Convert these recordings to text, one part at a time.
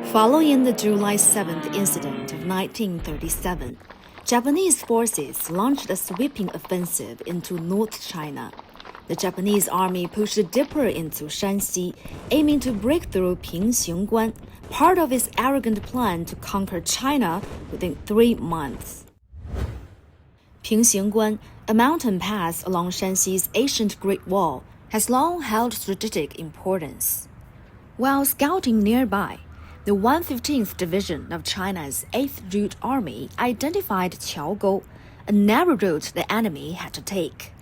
Following the July 7th incident of 1937, Japanese forces launched a sweeping offensive into North China. The Japanese army pushed deeper into Shanxi, aiming to break through Pingxingguan, part of its arrogant plan to conquer China within 3 months. Pingxingguan, a mountain pass along Shanxi's ancient Great Wall, has long held strategic importance. While scouting nearby, the 115th Division of China's 8th Route Army identified Chao, a narrow route the enemy had to take.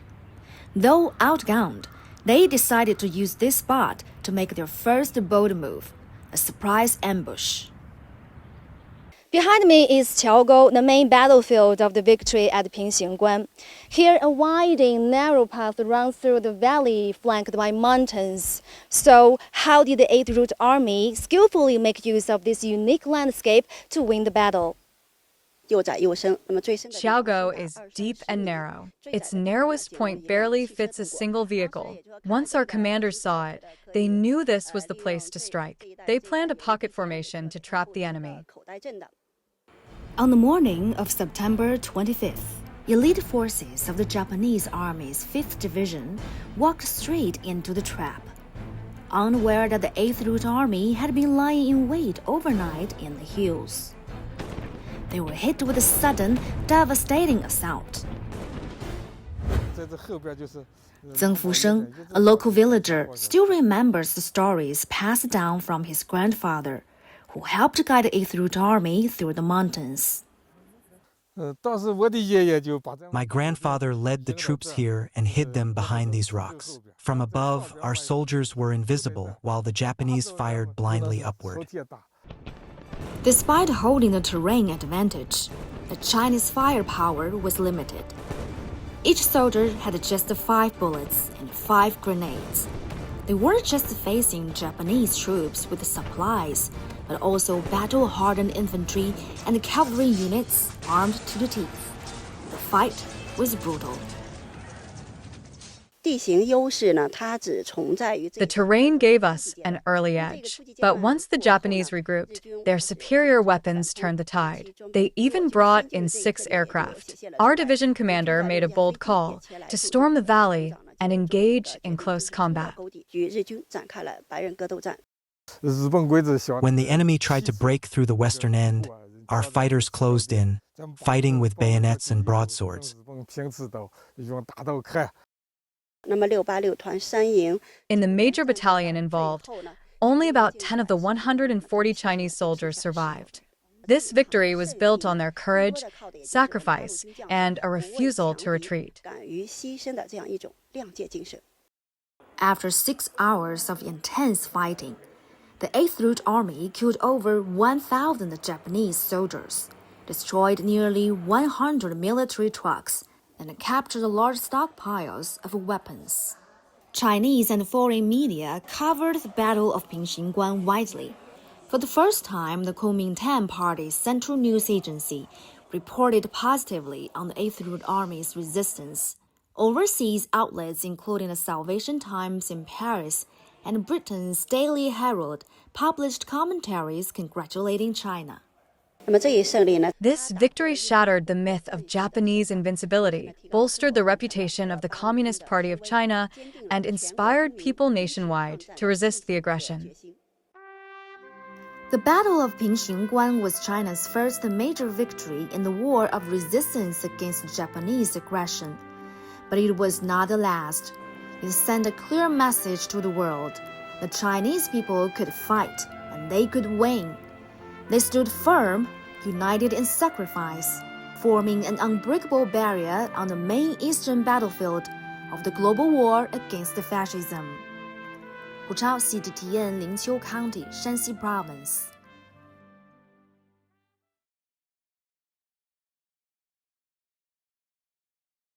Though outgunned, they decided to use this spot to make their first bold move, a surprise ambush. Behind me is Chao, the main battlefield of the victory at Pingxingguan. Here, a winding, narrow path runs through the valley flanked by mountains. So, how did the 8th Route Army skillfully make use of this unique landscape to win the battle? Chao is deep and narrow. Its narrowest point barely fits a single vehicle. Once our commanders saw it, they knew this was the place to strike. They planned a pocket formation to trap the enemy. On the morning of September 25th, elite forces of the Japanese Army's 5th Division walked straight into the trap. Unaware that the 8th Route Army had been lying in wait overnight in the hills. They were hit with a sudden, devastating assault. Zheng Fusheng, a local villager, still remembers the stories passed down from his grandfather, who helped guide the 8th Route Army through the mountains. My grandfather led the troops here and hid them behind these rocks. From above, our soldiers were invisible while the Japanese fired blindly upward. Despite holding the terrain advantage, the Chinese firepower was limited. Each soldier had just 5 bullets and 5 grenades. They weren't just facing Japanese troops with supplies, but also battle-hardened infantry and cavalry units armed to the teeth. The fight was brutal. The terrain gave us an early edge, but once the Japanese regrouped, their superior weapons turned the tide. They even brought in 6 aircraft. Our division commander made a bold call to storm the valley and engage in close combat. When the enemy tried to break through the western end, our fighters closed in, fighting with bayonets and broadswords. In the major battalion involved, only about 10 of the 140 Chinese soldiers survived. This victory was built on their courage, sacrifice, and a refusal to retreat. After 6 hours of intense fighting, the 8th Route Army killed over 1,000 Japanese soldiers, destroyed nearly 100 military trucks, and captured large stockpiles of weapons. Chinese and foreign media covered the Battle of Pingxingguan widely. For the first time, the Kuomintang Party's central news agency reported positively on the 8th Route Army's resistance. Overseas outlets, including the Salvation Times in Paris and Britain's Daily Herald, published commentaries congratulating China. This victory shattered the myth of Japanese invincibility, bolstered the reputation of the Communist Party of China, and inspired people nationwide to resist the aggression. The Battle of Pingxingguan was China's first major victory in the war of resistance against Japanese aggression. But it was not the last. It sent a clear message to the world. The Chinese people could fight, and they could win. They stood firm, united in sacrifice, forming an unbreakable barrier on the main eastern battlefield of the global war against fascism. Chao, CGTN, Linqiu County, Shanxi Province.